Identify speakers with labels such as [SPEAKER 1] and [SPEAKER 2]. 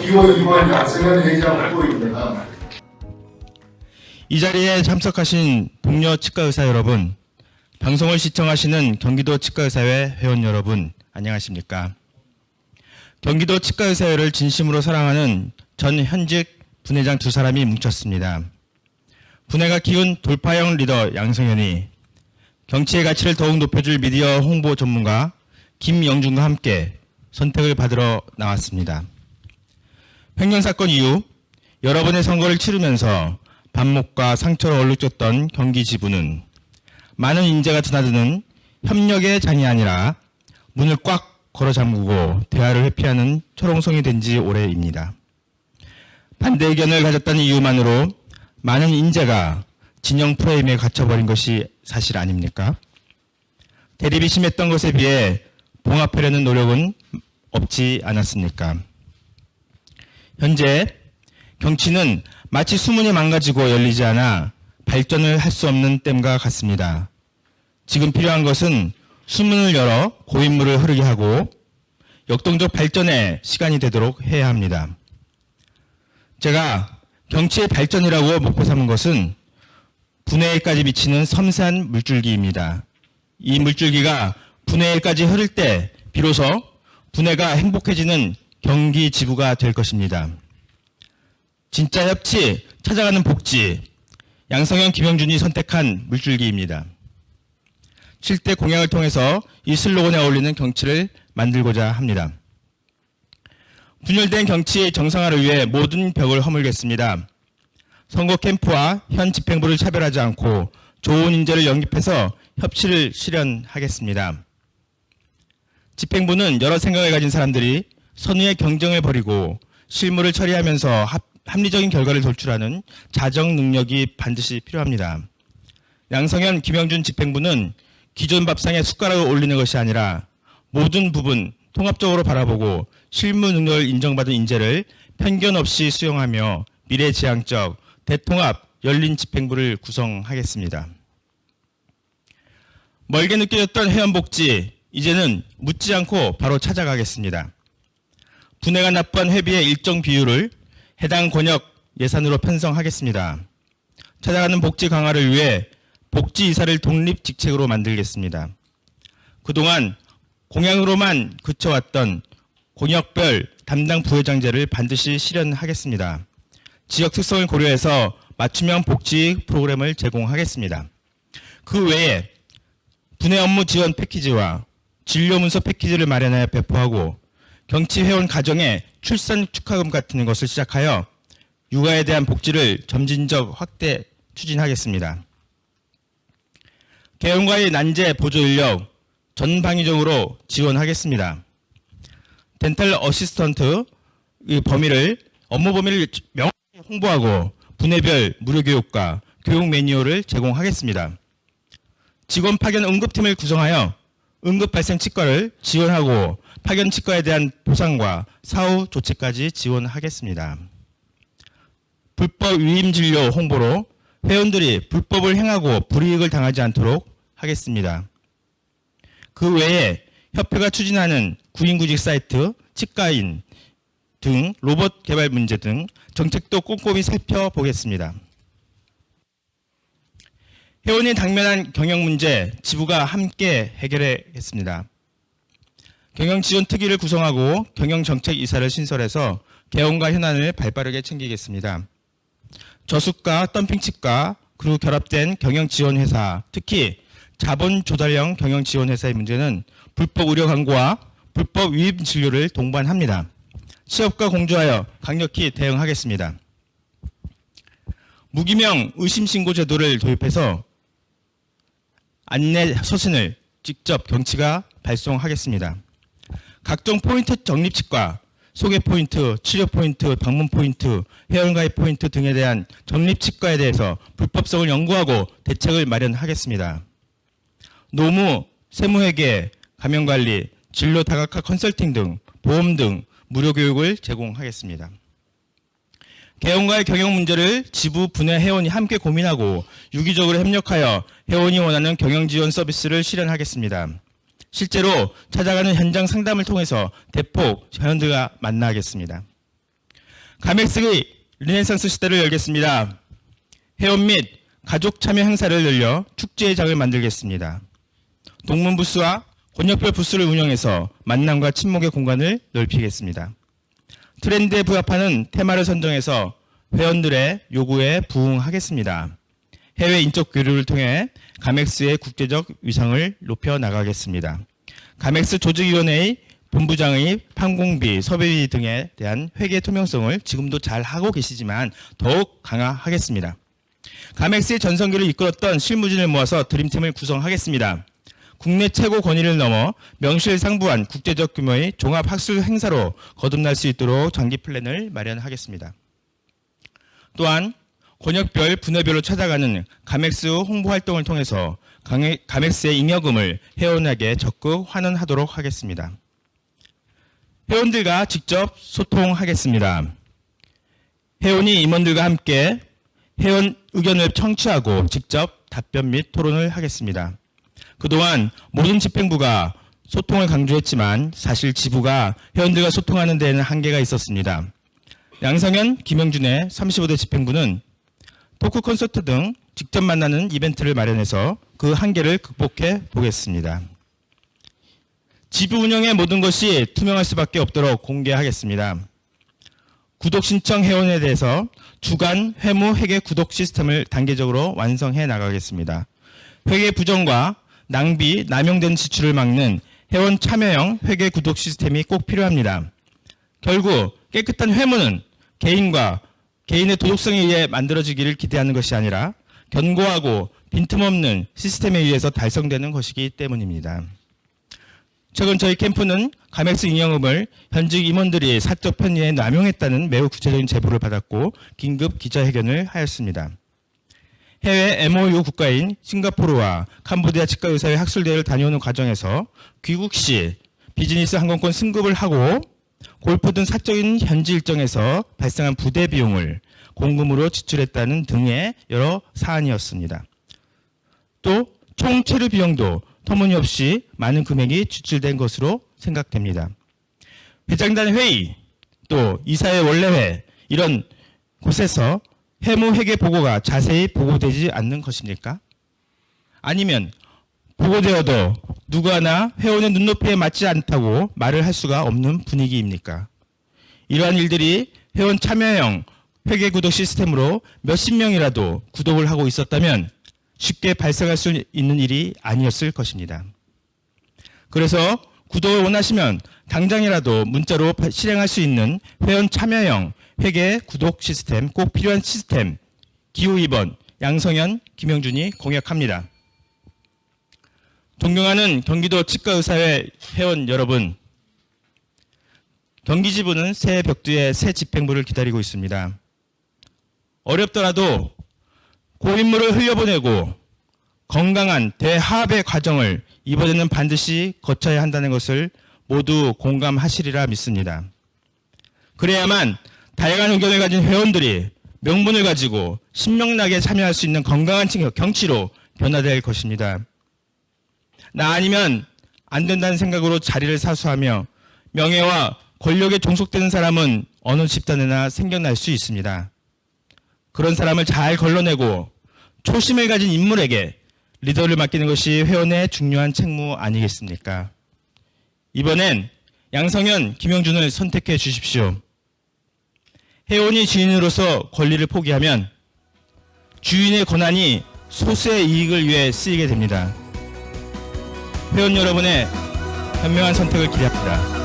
[SPEAKER 1] 2월 2월 야생을 회의하고 있습니다.
[SPEAKER 2] 이 자리에 참석하신 동료 치과의사 여러분, 방송을 시청하시는 경기도 치과의사회 회원 여러분, 안녕하십니까? 경기도 치과의사회를 진심으로 사랑하는 전 현직 분회장 두 사람이 뭉쳤습니다. 분회가 키운 돌파형 리더 양성현이 경치의 가치를 더욱 높여줄 미디어 홍보 전문가 김영준과 함께 선택을 받으러 나왔습니다. 횡령사건 이후 여러 번의 선거를 치르면서 반목과 상처로 얼룩졌던 경기 지부는 많은 인재가 드나드는 협력의 장이 아니라 문을 꽉 걸어 잠그고 대화를 회피하는 초롱성이 된 지 오래입니다. 반대 의견을 가졌다는 이유만으로 많은 인재가 진영 프레임에 갇혀버린 것이 사실 아닙니까? 대립이 심했던 것에 비해 봉합하려는 노력은 없지 않았습니까? 현재 경치는 마치 수문이 망가지고 열리지 않아 발전을 할 수 없는 댐과 같습니다. 지금 필요한 것은 수문을 열어 고인물을 흐르게 하고 역동적 발전의 시간이 되도록 해야 합니다. 제가 경치의 발전이라고 목표 삼은 것은 분해에까지 미치는 섬세한 물줄기입니다. 이 물줄기가 분해에까지 흐를 때 비로소 분해가 행복해지는 경기 지부가 될 것입니다. 진짜 협치, 찾아가는 복지, 양성현, 김영준이 선택한 물줄기입니다. 7대 공약을 통해서 이 슬로건에 어울리는 경치를 만들고자 합니다. 분열된 경치 정상화를 위해 모든 벽을 허물겠습니다. 선거 캠프와 현 집행부를 차별하지 않고 좋은 인재를 영입해서 협치를 실현하겠습니다. 집행부는 여러 생각을 가진 사람들이 선의의 경쟁을 벌이고 실무를 처리하면서 합리적인 결과를 도출하는 자정 능력이 반드시 필요합니다. 양성현, 김영준 집행부는 기존 밥상에 숟가락을 올리는 것이 아니라 모든 부분 통합적으로 바라보고 실무 능력을 인정받은 인재를 편견 없이 수용하며 미래지향적, 대통합, 열린 집행부를 구성하겠습니다. 멀게 느껴졌던 회원복지, 이제는 묻지 않고 바로 찾아가겠습니다. 분해가 납부한 회비의 일정 비율을 해당 권역 예산으로 편성하겠습니다. 찾아가는 복지 강화를 위해 복지이사를 독립직책으로 만들겠습니다. 그동안 공약으로만 그쳐왔던 공역별 담당 부회장제를 반드시 실현하겠습니다. 지역 특성을 고려해서 맞춤형 복지 프로그램을 제공하겠습니다. 그 외에 분해 업무 지원 패키지와 진료 문서 패키지를 마련하여 배포하고 경치 회원 가정에 출산 축하금 같은 것을 시작하여 육아에 대한 복지를 점진적 확대 추진하겠습니다. 개원과의 난제 보조 인력 전방위적으로 지원하겠습니다. 덴탈 어시스턴트 업무 범위를 명확히 홍보하고 분해별 무료 교육과 교육 매뉴얼을 제공하겠습니다. 직원 파견 응급팀을 구성하여 응급 발생 치과를 지원하고 파견 치과에 대한 보상과 사후 조치까지 지원하겠습니다. 불법 위임 진료 홍보로 회원들이 불법을 행하고 불이익을 당하지 않도록 하겠습니다. 그 외에 협회가 추진하는 구인구직 사이트, 치과인 등 로봇 개발 문제 등 정책도 꼼꼼히 살펴보겠습니다. 회원이 당면한 경영 문제 지부가 함께 해결하겠습니다. 경영지원 특위를 구성하고 경영정책이사를 신설해서 개원과 현안을 발빠르게 챙기겠습니다. 저수가, 덤핑치과, 그리고 결합된 경영지원회사, 특히 자본조달형 경영지원회사의 문제는 불법 의료 광고와 불법 위임 진료를 동반합니다. 취업과 공조하여 강력히 대응하겠습니다. 무기명 의심신고 제도를 도입해서 안내 서신을 직접 경치가 발송하겠습니다. 각종 포인트 적립치과, 소개 포인트, 치료 포인트, 방문 포인트, 회원가입 포인트 등에 대한 적립치과에 대해서 불법성을 연구하고 대책을 마련하겠습니다. 노무, 세무회계, 감염관리, 진로 다각화 컨설팅 등 보험 등 무료 교육을 제공하겠습니다. 개원과의 경영 문제를 지부 분해 회원이 함께 고민하고 유기적으로 협력하여 회원이 원하는 경영 지원 서비스를 실현하겠습니다. 실제로 찾아가는 현장 상담을 통해서 대폭 회원들과 만나겠습니다. 가맥스의 르네상스 시대를 열겠습니다. 회원 및 가족 참여 행사를 열려 축제의 장을 만들겠습니다. 동문 부스와 권역별 부스를 운영해서 만남과 친목의 공간을 넓히겠습니다. 트렌드에 부합하는 테마를 선정해서 회원들의 요구에 부응하겠습니다. 해외 인적 교류를 통해 가맥스의 국제적 위상을 높여 나가겠습니다. 가맥스 조직위원회의 본부장의 판공비, 섭외비 등에 대한 회계 투명성을 지금도 잘 하고 계시지만 더욱 강화하겠습니다. 가맥스의 전성기를 이끌었던 실무진을 모아서 드림팀을 구성하겠습니다. 국내 최고 권위를 넘어 명실상부한 국제적 규모의 종합학술 행사로 거듭날 수 있도록 장기 플랜을 마련하겠습니다. 또한 권역별 분야별로 찾아가는 가맥스 홍보 활동을 통해서 가맥스의 잉여금을 회원에게 적극 환원하도록 하겠습니다. 회원들과 직접 소통하겠습니다. 회원이 임원들과 함께 회원 의견을 청취하고 직접 답변 및 토론을 하겠습니다. 그동안 모든 집행부가 소통을 강조했지만 사실 지부가 회원들과 소통하는 데에는 한계가 있었습니다. 양성현, 김영준의 35대 집행부는 토크 콘서트 등 직접 만나는 이벤트를 마련해서 그 한계를 극복해 보겠습니다. 지부 운영의 모든 것이 투명할 수밖에 없도록 공개하겠습니다. 구독 신청 회원에 대해서 주간 회무 회계 구독 시스템을 단계적으로 완성해 나가겠습니다. 회계 부정과 낭비, 남용된 지출을 막는 회원 참여형 회계 구독 시스템이 꼭 필요합니다. 결국 깨끗한 회무는 개인의 도덕성에 의해 만들어지기를 기대하는 것이 아니라 견고하고 빈틈없는 시스템에 의해서 달성되는 것이기 때문입니다. 최근 저희 캠프는 가맥스 잉여금을 현직 임원들이 사적 편의에 남용했다는 매우 구체적인 제보를 받았고 긴급 기자회견을 하였습니다. 해외 MOU 국가인 싱가포르와 캄보디아 치과의사회 학술대회를 다녀오는 과정에서 귀국 시 비즈니스 항공권 승급을 하고 골프 등 사적인 현지 일정에서 발생한 부대 비용을 공금으로 지출했다는 등의 여러 사안이었습니다. 또 총 체류 비용도 터무니없이 많은 금액이 지출된 것으로 생각됩니다. 회장단 회의, 또 이사회 원래회 이런 곳에서 회무 회계 보고가 자세히 보고되지 않는 것입니까? 아니면 보고되어도 누구 하나 회원의 눈높이에 맞지 않다고 말을 할 수가 없는 분위기입니까? 이러한 일들이 회원 참여형 회계 구독 시스템으로 몇십 명이라도 구독을 하고 있었다면 쉽게 발생할 수 있는 일이 아니었을 것입니다. 그래서 구독을 원하시면 당장이라도 문자로 실행할 수 있는 회원 참여형 회계 구독 시스템, 꼭 필요한 시스템, 기호 2번 양성현, 김영준이 공약합니다. 존경하는 경기도 치과의사회 회원 여러분, 경기지부는 새 벽두에 새 집행부를 기다리고 있습니다. 어렵더라도 고인물을 흘려보내고 건강한 대합의 과정을 이번에는 반드시 거쳐야 한다는 것을 모두 공감하시리라 믿습니다. 그래야만 다양한 의견을 가진 회원들이 명분을 가지고 신명나게 참여할 수 있는 건강한 경치로 변화될 것입니다. 나 아니면 안 된다는 생각으로 자리를 사수하며 명예와 권력에 종속되는 사람은 어느 집단에나 생겨날 수 있습니다. 그런 사람을 잘 걸러내고 초심을 가진 인물에게 리더를 맡기는 것이 회원의 중요한 책무 아니겠습니까? 이번엔 양성현, 김영준을 선택해 주십시오. 회원이 주인으로서 권리를 포기하면 주인의 권한이 소수의 이익을 위해 쓰이게 됩니다. 회원 여러분의 현명한 선택을 기대합니다.